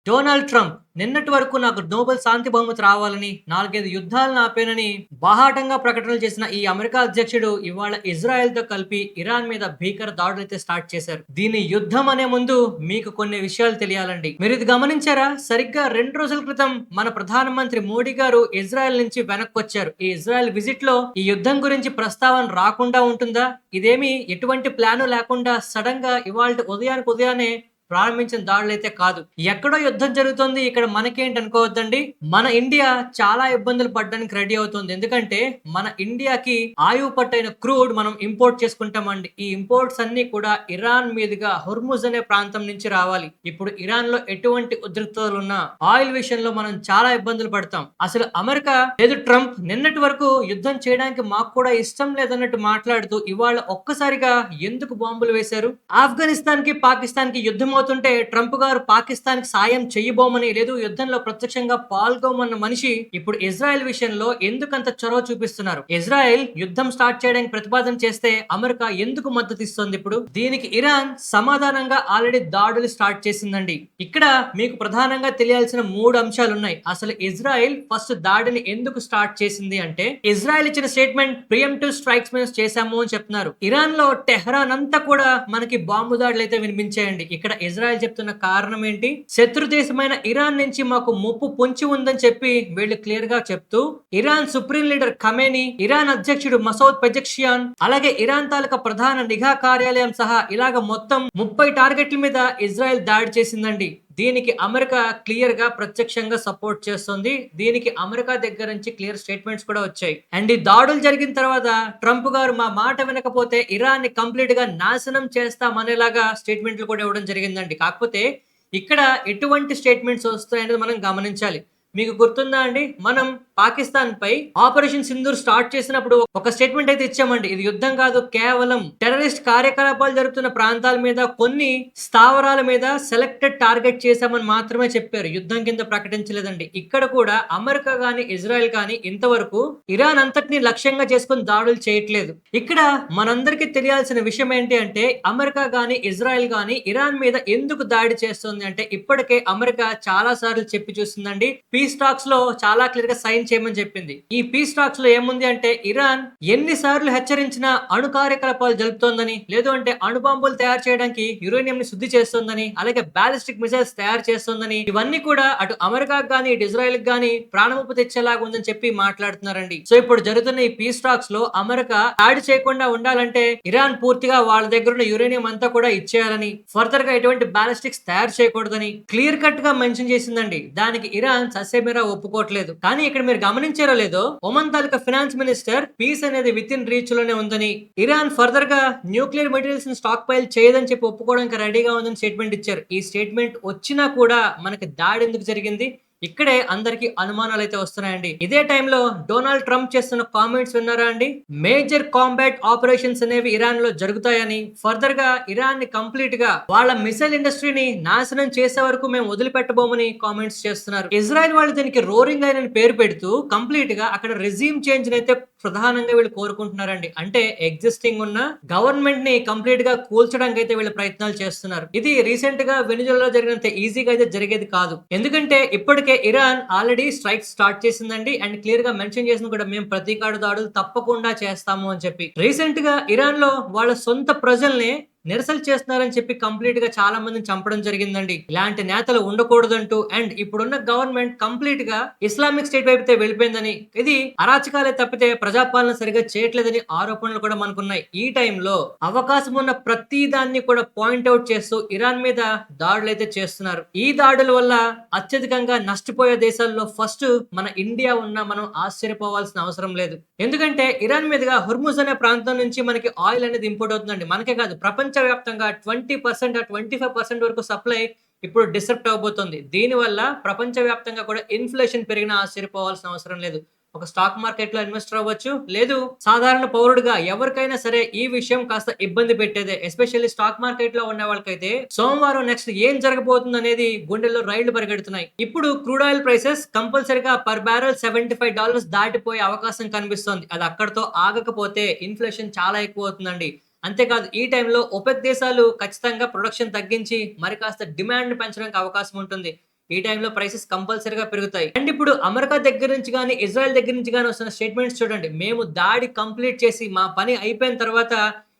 Donald Trump నిన్నటి వరకు నాకు నోబెల్ శాంతి బహుమతి రావాలని, 4, 5 యుద్ధాలను ఆపేనని బాహాటంగా ప్రకటనలు చేసిన ఈ అమెరికా అధ్యక్షుడు ఇవాళ ఇజ్రాయెల్‌తో కలిపి ఇరాన్ మీద భీకర దాడులైతే స్టార్ట్ చేశారు. దీని యుద్ధం అనే ముందు మీకు కొన్ని విషయాలు తెలియాలండి. మీరిది గమనించారా? సరిగ్గా 2 రోజుల క్రితం మన ప్రధానమంత్రి మోడీ గారు ఇజ్రాయెల్ నుంచి వెనక్కొచ్చారు. ఈ ఇజ్రాయెల్ విజిట్‌లో ఈ యుద్ధం గురించి ప్రస్తావన రాకుండా ఉంటుందా? ఇదేమి ఎటువంటి ప్లాను లేకుండా సడెన్‌గా ఇవాల్టి ఉదయానికి ఉదయాన్నే ప్రారంభించిన దాడులైతే కాదు. ఎక్కడో యుద్ధం జరుగుతుంది. ఇక్కడ మనకేంటి అనుకోవద్దండి. మన ఇండియా చాలా ఇబ్బందులు పడడానికి రెడీ అవుతుంది. ఎందుకంటే మన ఇండియాకి ఆయువు పట్టైన క్రూడ్ మనం ఇంపోర్ట్ చేసుకుంటామండి. ఈ ఇంపోర్ట్స్ అన్ని కూడా ఇరాన్ మీదుగా హుర్ముజ్ అనే ప్రాంతం నుంచి రావాలి. ఇప్పుడు ఇరాన్ లో ఎటువంటి ఉద్రిక్తతలున్నా ఆయిల్ విషయంలో మనం చాలా ఇబ్బందులు పడతాం. అసలు అమెరికా లేదు ట్రంప్ నిన్నటి వరకు యుద్ధం చేయడానికి మాకు కూడా ఇష్టం లేదన్నట్టు మాట్లాడుతూ ఇవాళ ఒక్కసారిగా ఎందుకు బాంబులు వేశారు? ఆఫ్ఘనిస్తాన్ కి పాకిస్తాన్ కి యుద్ధం అవుతుంటే ట్రంప్ గారు పాకిస్తాన్ కి సాయం చేయబోమని లేదు యుద్ధంలో ప్రత్యక్షంగా పాల్గొమన్న మనిషి ఇప్పుడు ఇజ్రాయెల్ విషయంలో ఎందుకంత చొరవ చూపిస్తున్నారు? ఇజ్రాయెల్ యుద్ధం స్టార్ట్ చేయడానికి ప్రతిపాదన చేస్తే అమెరికా ఎందుకు మద్దతు ఇస్తుంది? ఇప్పుడు దీనికి ఇరాన్ సమాధానంగా ఆల్రెడీ దాడులు స్టార్ట్ చేసిందండి. ఇక్కడ మీకు ప్రధానంగా తెలియాల్సిన 3 అంశాలు ఉన్నాయి. అసలు ఇజ్రాయెల్ ఫస్ట్ దాడిని ఎందుకు స్టార్ట్ చేసింది అంటే, ఇజ్రాయెల్ ఇచ్చిన స్టేట్మెంట్ ప్రియంటివ్ స్ట్రైక్స్ మీద చేశాము అని చెప్తున్నారు. ఇరాన్ లో టెహ్రాన్ అంతా కూడా మనకి బాంబు దాడులు అయితే వినిపించాయండి. ఇక్కడ ఇజ్రాయెల్ చెప్తున్న కారణం ఏంటి? శత్రు దేశమైన ఇరాన్ నుంచి మాకు ముప్పు పొంచి ఉందని చెప్పి వీళ్ళు క్లియర్ గా చెప్తూ, Iran supreme leader Khamenei, Iran అధ్యక్షుడు మసౌద్ పెజెక్షియాన్, అలాగే ఇరాన్ తాలూకా ప్రధాన నిఘా కార్యాలయం సహా ఇలాగ మొత్తం 30 టార్గెట్ల మీద ఇజ్రాయెల్ దాడి చేసిందండి. దీనికి అమెరికా క్లియర్ గా ప్రత్యక్షంగా సపోర్ట్ చేస్తుంది. దీనికి అమెరికా దగ్గర నుంచి క్లియర్ స్టేట్మెంట్స్ కూడా వచ్చాయి. అండ్ ఈ దాడులు జరిగిన తర్వాత ట్రంప్ గారు మా మాట వినకపోతే ఇరాన్ ని కంప్లీట్ గా నాశనం చేస్తామనేలాగా స్టేట్మెంట్లు కూడా ఇవ్వడం జరిగిందండి. కాకపోతే ఇక్కడ ఎటువంటి స్టేట్మెంట్స్ వస్తాయనేది మనం గమనించాలి. మీకు గుర్తుందా అండి, మనం పాకిస్తాన్ పై ఆపరేషన్ సింధూర్ స్టార్ట్ చేసినప్పుడు ఒక స్టేట్మెంట్ అయితే ఇచ్చామండి. ఇది యుద్ధం కాదు, కేవలం టెర్రరిస్ట్ కార్యకలాపాలు జరుగుతున్న ప్రాంతాల మీద కొన్ని స్థావరాల మీద సెలెక్టెడ్ టార్గెట్ చేశామని మాత్రమే చెప్పారు. యుద్ధం కింద ప్రకటించలేదండి. ఇక్కడ కూడా అమెరికా గాని ఇజ్రాయెల్ గాని ఇంతవరకు ఇరాన్ అంతటిని లక్ష్యంగా చేసుకుని దాడులు చేయట్లేదు. ఇక్కడ మనందరికీ తెలియాల్సిన విషయం ఏంటి అంటే, అమెరికా గాని ఇజ్రాయెల్ గాని ఇరాన్ మీద ఎందుకు దాడి చేస్తుంది అంటే, ఇప్పటికే అమెరికా చాలా సార్లు చెప్పి చూసిందండి. పీస్ టాక్స్ లో చాలా క్లియర్ గా సైన్ చేయమని చెప్పింది. ఈ పీస్ టాక్స్ లో ఏముంది అంటే, ఇరాన్ ఎన్నిసార్లు హెచ్చరించినా అణు కార్యకలాపాలు జరుపుతోందని, లేదు అంటే అణుబాంబులు తయారు చేయడానికి యురేనియం ని శుద్ధి చేస్తోందని, అలాగే బ్యాలిస్టిక్ మిసైల్స్ తయారు చేస్తోందని, ఇవన్నీ కూడా అటు అమెరికాకు గానీ ఇటు ఇజ్రాయెల్ గానీ ప్రాణముప్పు తెచ్చేలాగా ఉందని చెప్పి మాట్లాడుతున్నారండి. సో ఇప్పుడు జరుగుతున్న ఈ పీస్ టాక్స్ లో అమెరికా దాడి చేయకుండా ఉండాలంటే ఇరాన్ పూర్తిగా వాళ్ళ దగ్గర ఉన్న యురేనియం అంతా కూడా ఇచ్చేయాలని, ఫర్దర్ గా ఎటువంటి బ్యాలిస్టిక్స్ తయారు చేయకూడదని క్లియర్ కట్ గా మెన్షన్ చేసిందండి. దానికి ఇరాన్ ససేమిరా ఒప్పుకోవట్లేదు. కానీ ఇక్కడ మీరు గమనించారో లేదో, ఒమన్ తాలూకా ఫినాన్స్ మినిస్టర్ పీస్ అనేది విత్ ఇన్ రీచ్ లోనే ఉందని, ఇరాన్ ఫర్దర్ గా న్యూక్లియర్ మెటీరియల్స్ ని స్టాక్ పైల్ చేయదని చెప్పి ఒప్పుకోవడానికి రెడీగా ఉందని స్టేట్మెంట్ ఇచ్చారు. ఈ స్టేట్మెంట్ వచ్చినా కూడా మనకి దాడి ఎందుకు జరిగింది? ఇక్కడే అందరికి అనుమానాలు అయితే వస్తున్నాయండి. ఇదే టైంలో డొనాల్డ్ ట్రంప్ చేస్తున్న కామెంట్స్ విన్నారా అండి? మేజర్ కాంబాట్ ఆపరేషన్స్ అనేవి ఇరాన్ లో జరుగుతాయని, ఫర్దర్ గా ఇరాన్ ని కంప్లీట్ గా వాళ్ళ మిసైల్ ఇండస్ట్రీని నాశనం చేసే వరకు మేము వదిలిపెట్టబోమని కామెంట్స్ చేస్తున్నారు. ఇజ్రాయెల్ వాళ్ళు దీనికి రోరింగ్ లైన్ అని పేరు పెడుతూ కంప్లీట్ గా అక్కడ రెజ్యూమ్ చేంజ్ అయితే ప్రధానంగా వీళ్ళు కోరుకుంటున్నారండి. అంటే ఎగ్జిస్టింగ్ ఉన్న గవర్నమెంట్ ని కంప్లీట్ గా కూల్చడానికి అయితే వీళ్ళు ప్రయత్నాలు చేస్తున్నారు. ఇది రీసెంట్ గా వెనిజులాలో జరిగినంత ఈజీగా అయితే జరిగేది కాదు. ఎందుకంటే ఇప్పటికే ఇరాన్ ఆల్రెడీ స్ట్రైక్ స్టార్ట్ చేసిందండి. అండ్ క్లియర్ గా మెన్షన్ చేసిన కూడా, మేము ప్రతీకార దాడులు తప్పకుండా చేస్తాము అని చెప్పి. రీసెంట్ గా ఇరాన్ లో వాళ్ళ సొంత ప్రజల్ని నిరసన చేస్తున్నారని చెప్పి కంప్లీట్ గా చాలా మందిని చంపడం జరిగిందండి. ఇలాంటి నేతలు ఉండకూడదంటూ, అండ్ ఇప్పుడున్న గవర్నమెంట్ కంప్లీట్ గా ఇస్లామిక్ స్టేట్ వైపు వెళ్ళిపోయిందని, ఇది అరాచకాలే తప్పితే ప్రజాపాలన సరిగా చేయట్లేదని ఆరోపణలు కూడా మనకున్నాయి. ఈ టైంలో అవకాశం ఉన్న ప్రతి దాన్ని కూడా పాయింట్అవుట్ చేస్తూ ఇరాన్ మీద దాడులు అయితే చేస్తున్నారు. ఈ దాడుల వల్ల అత్యధికంగా నష్టపోయే దేశాల్లో ఫస్ట్ మన ఇండియా ఉన్నా మనం ఆశ్చర్యపోవాల్సిన అవసరం లేదు. ఎందుకంటే ఇరాన్ మీదుగా హుర్ముజ్ అనే ప్రాంతం నుంచి మనకి ఆయిల్ అనేది ఇంపోర్ట్ అవుతుందండి. మనకే కాదు, ప్రపంచవ్యాప్తంగా 20% 25% వరకు సప్లై ఇప్పుడు డిస్టర్బ్ అవబోతుంది. దీనివల్ల ప్రపంచవ్యాప్తంగా కూడా ఇన్ఫ్లేషన్ పెరిగినా ఆశ్చర్యపోవాల్సిన అవసరం లేదు. ఒక స్టాక్ మార్కెట్ లో ఇన్వెస్టర్ అవ్వచ్చు, లేదు సాధారణ పౌరుడుగా ఎవరికైనా సరే ఈ విషయం కాస్త ఇబ్బంది పెట్టేదే. ఎస్పెషల్లీ స్టాక్ మార్కెట్ లో ఉన్న వాళ్ళకైతే సోమవారం నెక్స్ట్ ఏం జరగబోతుంది అనేది గుండెల్లో రైళ్లు పరిగెడుతున్నాయి. ఇప్పుడు క్రూడ్ ఆయిల్ ప్రైసెస్ కంపల్సరిగా పర్ బ్యారెల్ $75 దాటిపోయే అవకాశం కనిపిస్తోంది. అది అక్కడతో ఆగకపోతే ఇన్ఫ్లేషన్ చాలా ఎక్కువ అవుతుందండి. అంతేకాదు, ఈ టైంలో ఒపెక్ దేశాలు ఖచ్చితంగా ప్రొడక్షన్ తగ్గించి మరి కాస్త డిమాండ్ పెంచడానికి అవకాశం ఉంటుంది. ఈ టైంలో ప్రైసెస్ కంపల్సరీగా పెరుగుతాయి. అండ్ ఇప్పుడు అమెరికా దగ్గర నుంచి గాని, ఇజ్రాయెల్ దగ్గర నుంచి గాని వస్తున్న స్టేట్మెంట్స్ చూడండి. మేము దాడి కంప్లీట్ చేసి మా పని అయిపోయిన తర్వాత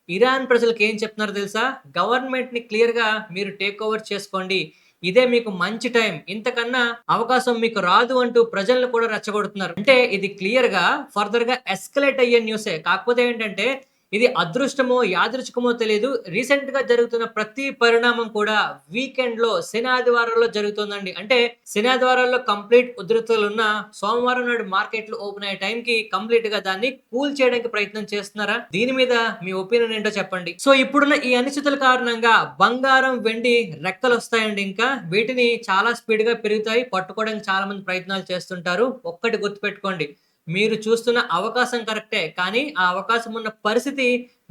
ఇరాన్ ప్రజలకి ఏం చెప్తున్నారో తెలుసా? గవర్నమెంట్‌ని క్లియర్‌గా మీరు టేక్ ఓవర్ చేసుకోండి. ఇదే మీకు మంచి టైం. ఇంతకన్నా అవకాశం మీకు రాదు అంటూ ప్రజల్ని కూడా రెచ్చగొడుతున్నారు. అంటే ఇది క్లియర్‌గా ఫర్దర్‌గా ఎస్కలేట్ అయ్యే న్యూసే. కాకపోతే ఏంటంటే ఇది అదృష్టమో, యాదృచ్చికమో తెలీదు. రీసెంట్‌గా జరుగుతున్న ప్రతి పరిణామం కూడా వీకెండ్‌లో శని, ఆదివారాల్లో జరుగుతుందండి. అంటే శని, ఆదివారాల్లో కంప్లీట్ ఉధృతులున్నా సోమవారం నాడు మార్కెట్‌లు ఓపెన్ అయ్యే టైంకి కంప్లీట్‌గా దాన్ని కూల్ చేయడానికి ప్రయత్నం చేస్తున్నారా? దీని మీద మీ ఒపీనియన్ ఏంటో చెప్పండి. సో ఇప్పుడున్న ఈ అనిశ్చితుల కారణంగా బంగారం, వెండి రెక్కలొస్తాయండి ఇంకా. వీటిని చాలా స్పీడ్‌గా పెరుగుతాయి. పట్టుకోవడానికి చాలా మంది ప్రయత్నాలు చేస్తుంటారు. ఒక్కటి గుర్తుపెట్టుకోండి. మీరు చూస్తున్న అవకాశం కరెక్టే. కానీ ఆ అవకాశం ఉన్న పరిస్థితి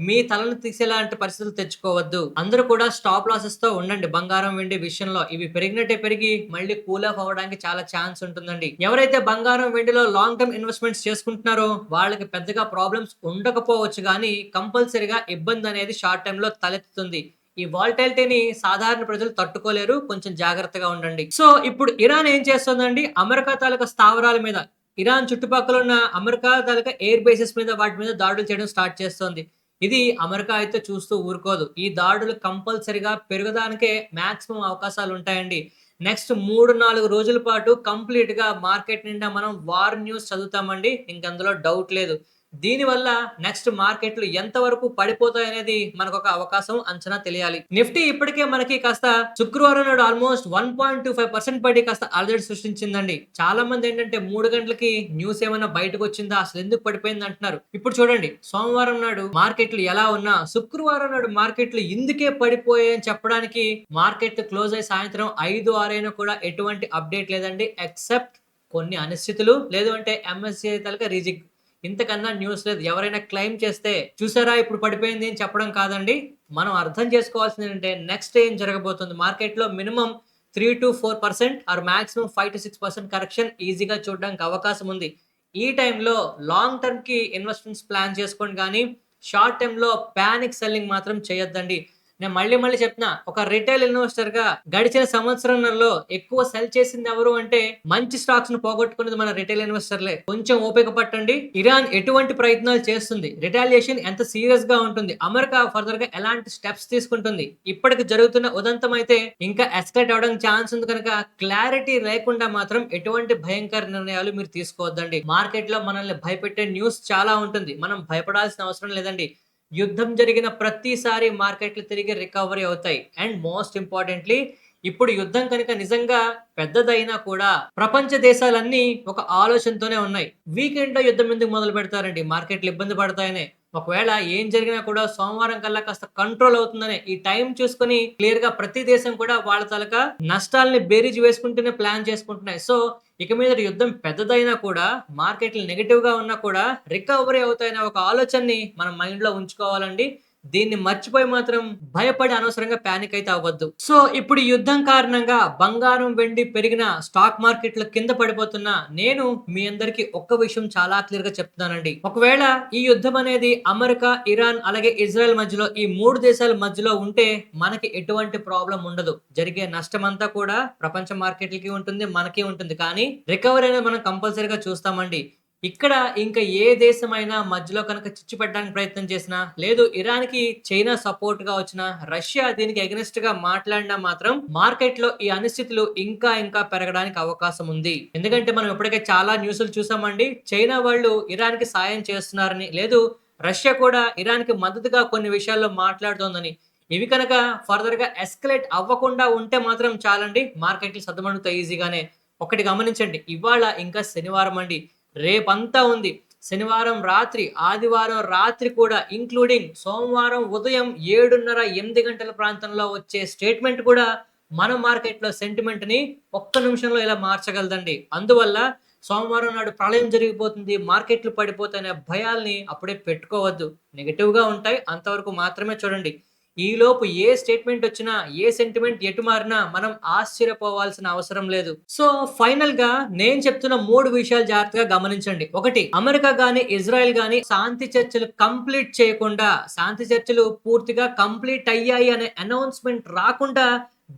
మీ తలను తీసేలాంటి పరిస్థితులు తెచ్చుకోవద్దు. అందరూ కూడా స్టాప్ లాసెస్‌తో ఉండండి బంగారం, వెండి విషయంలో. ఇవి పెరిగినట్టే పెరిగి మళ్ళీ కూల్ ఆఫ్ అవ్వడానికి చాలా ఛాన్స్ ఉంటుందండి. ఎవరైతే బంగారం, వెండిలో లాంగ్ టర్మ్ ఇన్వెస్ట్‌మెంట్స్ చేసుకుంటున్నారో వాళ్ళకి పెద్దగా ప్రాబ్లమ్స్ ఉండకపోవచ్చు గానీ కంపల్సరీగా ఇబ్బందనేది షార్ట్ టర్మ్‌లో తలెత్తుతుంది. ఈ వాలటాలిటీని సాధారణ ప్రజలు తట్టుకోలేరు. కొంచెం జాగ్రత్తగా ఉండండి. సో ఇప్పుడు ఇరాన్ ఏం చేస్తుందండి? అమెరికా తాలూకా స్థావరాల మీద ఇరాన్ చుట్టుపక్కల ఉన్న అమెరికా తాలూకా ఎయిర్ బేసెస్ మీద వాటి మీద దాడులు చేయడం స్టార్ట్ చేస్తోంది. ఇది అమెరికా అయితే చూస్తూ ఊరుకోదు. ఈ దాడులు కంపల్సరీగా పెరగడానికే మాక్సిమం అవకాశాలుంటాయండి. నెక్స్ట్ 3, 4 రోజుల పాటు కంప్లీట్‌గా మార్కెట్ నిండా మనం వార్ న్యూస్ చదువుతామండి. ఇంకందులో డౌట్ లేదు. దీనివల్ల నెక్స్ట్ మార్కెట్‌లు ఎంతవరకు పడిపోతాయనేది మనకొక అవకాశం అంచనా తెలియాలి. నిఫ్టీ ఇప్పటికే మనకి కాస్త శుక్రవారం నాడు ఆల్‌మోస్ట్ 1.25% పడి కాస్త అలజడి సృష్టించిందండి. చాలా మందేంటంటే 3 గంటలకి న్యూస్ ఏమన్నా బయటకొచ్చిందా? అసలెందుకు పడిపోయిందంటున్నారు. ఇప్పుడు చూడండి సోమవారం నాడు మార్కెట్‌లు ఎలా ఉన్నా శుక్రవారం నాడు మార్కెట్‌లు ఇందుకే పడిపోయాయని చెప్పడానికి మార్కెట్ క్లోజ్ అయ్యి సాయంత్రం 5, 6 అయినా కూడా ఎటువంటి అప్‌డేట్ లేదండి. ఎక్సెప్ట్ కొన్ని అనిశ్చితులు లేదు అంటే ఎంఎస్‌సిఐ తాలూకా రిజిక్. ఇంతకన్నా న్యూస్ లేదు. ఎవరైనా క్లెయిమ్ చేస్తే చూసారా ఇప్పుడు పడిపోయింది అని చెప్పడం కాదండి. మనం అర్థం చేసుకోవాల్సిందేంటంటే నెక్స్ట్ ఏం జరగబోతుంది మార్కెట్‌లో మినిమమ్ 3-4% ఆర్ మాక్సిమం 5-6% కరెక్షన్ ఈజీగా చూడడానికి అవకాశం ఉంది. ఈ టైంలో లాంగ్ టర్మ్‌కి ఇన్వెస్ట్‌మెంట్స్ ప్లాన్ చేసుకోండి గానీ, షార్ట్ టర్మ్‌లో పానిక్ సెల్లింగ్ మాత్రం చేయొద్దండి. నేను మళ్ళీ మళ్ళీ చెప్తున్నా. ఒక రిటైల్ ఇన్వెస్టర్‌గా గడిచిన సంవత్సరంలో ఎక్కువ సెల్ చేసింది ఎవరు అంటే మంచి స్టాక్స్‌ని పోగొట్టుకున్నది మన రిటైల్ ఇన్వెస్టర్‌లే. కొంచెం ఓపిక పట్టండి. ఇరాన్ ఎటువంటి ప్రయత్నాలు చేస్తుంది? రిటాలియేషన్ ఎంత సీరియస్‌గా ఉంటుంది? అమెరికా ఫర్దర్‌గా ఎలాంటి స్టెప్స్ తీసుకుంటుంది? ఇప్పటికి జరుగుతున్న ఉదంతం అయితే ఇంకా ఎస్కలేట్ అవ్వడానికి ఛాన్స్ ఉంది కనుక క్లారిటీ లేకుండా మాత్రం ఎటువంటి భయంకర నిర్ణయాలు మీరు తీసుకోవద్దండి. మార్కెట్‌లో మనల్ని భయపెట్టే న్యూస్ చాలా ఉంటుంది. మనం భయపడాల్సిన అవసరం లేదండి. యుద్ధం జరిగిన ప్రతిసారి మార్కెట్లు తిరిగి రికవరీ అవుతాయి. అండ్ మోస్ట్ ఇంపార్టెంట్‌లీ ఇప్పుడు యుద్ధం కనుక నిజంగా పెద్దదైనా కూడా ప్రపంచ దేశాలన్నీ ఒక ఆలోచనతోనే ఉన్నాయి. వీకెండ్‌లో యుద్ధం ఎందుకు మొదలుపెడతారండి? మార్కెట్లు ఇబ్బంది పడతాయనే. ఒకవేళ ఏం జరిగినా కూడా సోమవారం కల్లా కాస్త కంట్రోల్ అవుతుందనే ఈ టైం చూసుకొని క్లియర్‌గా ప్రతి దేశం కూడా వాళ్ళ తాలూకా నష్టాల్ని బేరీజు వేసుకుంటూనే ప్లాన్ చేసుకుంటున్నాయి. సో ఇక మీదట యుద్ధం పెద్దదైనా కూడా మార్కెట్లు నెగెటివ్‌గా ఉన్నా కూడా రికవరీ అవుతాయనే ఒక ఆలోచనని మనం మైండ్‌లో ఉంచుకోవాలండి. దీన్ని మర్చిపోయి మాత్రం భయపడి అనవసరంగా పానిక్ అయితే అవ్వద్దు. సో ఇప్పుడు ఈ యుద్ధం కారణంగా బంగారం, వెండి పెరిగిన స్టాక్ మార్కెట్‌లు కింద పడిపోతున్నా నేను మీ అందరికీ ఒక్క విషయం చాలా క్లియర్‌గా చెప్తున్నానండి. ఒకవేళ ఈ యుద్ధం అనేది అమెరికా, ఇరాన్ అలాగే ఇజ్రాయెల్ మధ్యలో ఈ 3 దేశాల మధ్యలో ఉంటే మనకి ఎటువంటి ప్రాబ్లమ్ ఉండదు. జరిగే నష్టమంతా కూడా ప్రపంచ మార్కెట్‌లకి ఉంటుంది. మనకి ఉంటుంది. కానీ రికవరీ అనేది మనం కంపల్సరీగా చూస్తామండి. ఇక్కడ ఇంకా ఏ దేశమైనా మధ్యలో కనుక చిచ్చు పెట్టడానికి ప్రయత్నం చేసినా, లేదు ఇరాన్‌కి చైనా సపోర్ట్‌గా వచ్చినా, రష్యా దీనికి ఎగనెస్ట్‌గా మాట్లాడినా మాత్రం మార్కెట్‌లో ఈ అనిశ్చితులు ఇంకా ఇంకా పెరగడానికి అవకాశం ఉంది. ఎందుకంటే మనం ఇప్పటికే చాలా న్యూస్‌లు చూసామండి. చైనా వాళ్ళు ఇరాన్‌కి సాయం చేస్తున్నారని, లేదు రష్యా కూడా ఇరాన్‌కి మద్దతుగా కొన్ని విషయాల్లో మాట్లాడుతోందని. ఇవి కనుక ఫర్దర్‌గా ఎస్కలేట్ అవ్వకుండా ఉంటే మాత్రం చాలండి మార్కెట్‌లు సద్దుమణుగుతాయి ఈజీగానే. ఒకటి గమనించండి. ఇవాళ ఇంకా శనివారం అండి. రేపంతా ఉంది. శనివారం రాత్రి, ఆదివారం రాత్రి కూడా ఇంక్లూడింగ్ సోమవారం ఉదయం 7:30, 8 గంటల ప్రాంతంలో వచ్చే స్టేట్మెంట్ కూడా మన మార్కెట్‌లో సెంటిమెంట్‌ని ఒక్క నిమిషంలో ఇలా మార్చగలదండి. అందువల్ల సోమవారం నాడు ప్రళయం జరిగిపోతుంది, మార్కెట్‌లు పడిపోతాయనే భయాల్ని అప్పుడే పెట్టుకోవద్దు. నెగెటివ్‌గా ఉంటాయి. అంతవరకు మాత్రమే చూడండి. ఈలోపు ఏ స్టేట్మెంట్ వచ్చినా, ఏ సెంటిమెంట్ ఎటు మారినా మనం ఆశ్చర్యపోవాల్సిన అవసరం లేదు. సో ఫైనల్‌గా నేను చెప్తున్న 3 విషయాలు జాగ్రత్తగా గమనించండి. ఒకటి అమెరికా గాని, ఇజ్రాయెల్ గాని శాంతి చర్చలు కంప్లీట్ చేయకుండా, శాంతి చర్చలు పూర్తిగా కంప్లీట్ అయ్యాయి అనే అనౌన్స్‌మెంట్ రాకుండా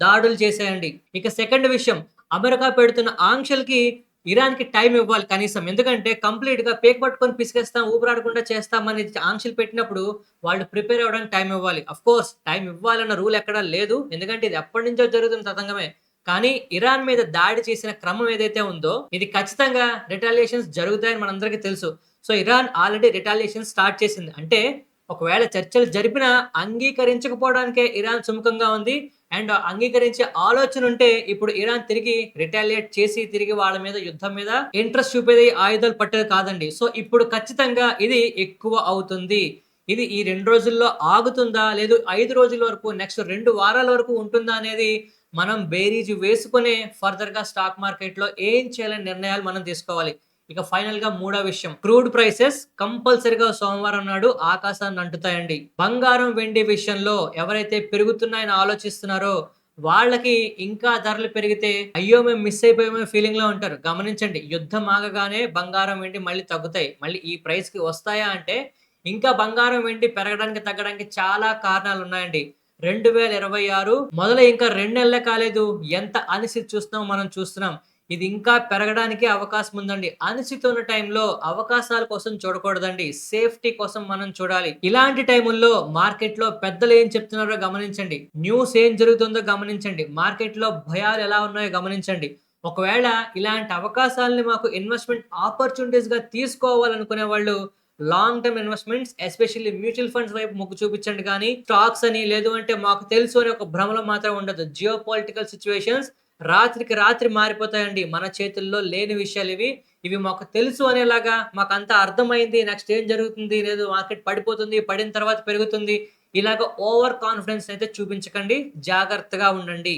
దాడులు చేసేయండి. ఇక సెకండ్ విషయం అమెరికా పెడుతున్న ఆంక్షలకి ఇరాన్‌కి టైమ్ ఇవ్వాలి కనీసం. ఎందుకంటే కంప్లీట్‌గా పేక పట్టుకొని పిసికేస్తాం, ఊపిరాడకుండా చేస్తామని ఆంక్షలు పెట్టినప్పుడు వాళ్ళు ప్రిపేర్ అవ్వడానికి టైమ్ ఇవ్వాలి. ఆఫ్‌కోర్స్ టైమ్ ఇవ్వాలన్న రూల్ ఎక్కడా లేదు. ఎందుకంటే ఇది ఎప్పటినుంచో జరుగుతున్న తతంగమే. కానీ ఇరాన్ మీద దాడి చేసిన క్రమం ఏదైతే ఉందో ఇది ఖచ్చితంగా రిటాలియేషన్స్ జరుగుతాయని మనందరికీ తెలుసు. So, Iran already retaliation start చేసింది. అంటే ఒకవేళ చర్చలు జరిపినా అంగీకరించకపోవడానికే ఇరాన్ సుముఖంగా ఉంది. అండ్ అంగీకరించే ఆలోచనుంటే ఇప్పుడు ఇరాన్ తిరిగి రిటాలియేట్ చేసి తిరిగి వాళ్ళ మీద యుద్ధం మీద ఇంట్రెస్ట్ చూపేది ఆయుధాలు పట్టేది కాదండి. సో, ఇప్పుడు ఖచ్చితంగా ఇది ఎక్కువ అవుతుంది. ఇది ఈ 2 రోజుల్లో ఆగుతుందా? లేదు 5 రోజుల వరకు నెక్స్ట్ 2 వారాల వరకు ఉంటుందా? అనేది మనం బేరీజు వేసుకొనే ఫర్దర్‌గా స్టాక్ మార్కెట్‌లో ఏం చేయాలని నిర్ణయాలు మనం తీసుకోవాలి. ఇక ఫైనల్‌గా మూడో విషయం. క్రూడ్ ప్రైసెస్ కంపల్సరీగా సోమవారం నాడు ఆకాశాన్ని అంటుతాయండి. బంగారం, వెండి విషయంలో ఎవరైతే పెరుగుతున్నాయని ఆలోచిస్తున్నారో వాళ్ళకి ఇంకా ధరలు పెరిగితే అయ్యో! మేము మిస్ అయిపోయామే ఫీలింగ్‌లో ఉంటారు. గమనించండి. యుద్ధం ఆగగానే బంగారం, వెండి మళ్ళీ తగ్గుతాయి. మళ్ళీ ఈ ప్రైస్‌కి వస్తాయా అంటే ఇంకా బంగారం, వెండి పెరగడానికి, తగ్గడానికి చాలా కారణాలున్నాయండి. 2026 మొదలై ఇంకా 2 నెలలే కాలేదు. ఎంత అనిశ్చితి చూస్తున్నామో మనం చూస్తున్నాం. ఇది ఇంకా పెరగడానికి అవకాశం ఉందండి. అనిశ్చితి ఉన్న టైంలో అవకాశాల కోసం చూడకూడదండి. సేఫ్టీ కోసం మనం చూడాలి. ఇలాంటి టైముల్లో మార్కెట్‌లో పెద్దలు ఏం చెప్తున్నారో గమనించండి. న్యూస్ ఏం జరుగుతుందో గమనించండి. మార్కెట్‌లో భయాలు ఎలా ఉన్నాయో గమనించండి. ఒకవేళ ఇలాంటి అవకాశాలని మాకు ఇన్వెస్ట్‌మెంట్ ఆపర్చునిటీస్‌గా తీసుకోవాలనుకునే వాళ్ళు long term investments especially mutual funds వైపు మొగ్గు చూపించండి గానీ, స్టాక్స్ అని లేదు అంటే మాకు తెలుసు అనే ఒక భ్రమలో మాత్రం ఉండదు. జియో పొలిటికల్ సిట్యుయేషన్స్ రాత్రికి రాత్రి మారిపోతాయండి. మన చేతుల్లో లేని విషయాలివి. ఇవి మాకు తెలుసు అనేలాగా మాకంతా అర్థమైంది. నెక్స్ట్ ఏం జరుగుతుంది? లేదు మార్కెట్ పడిపోతుంది. పడిన తర్వాత పెరుగుతుంది. ఇలాగ ఓవర్ కాన్ఫిడెన్స్ అయితే చూపించకండి. జాగ్రత్తగా ఉండండి.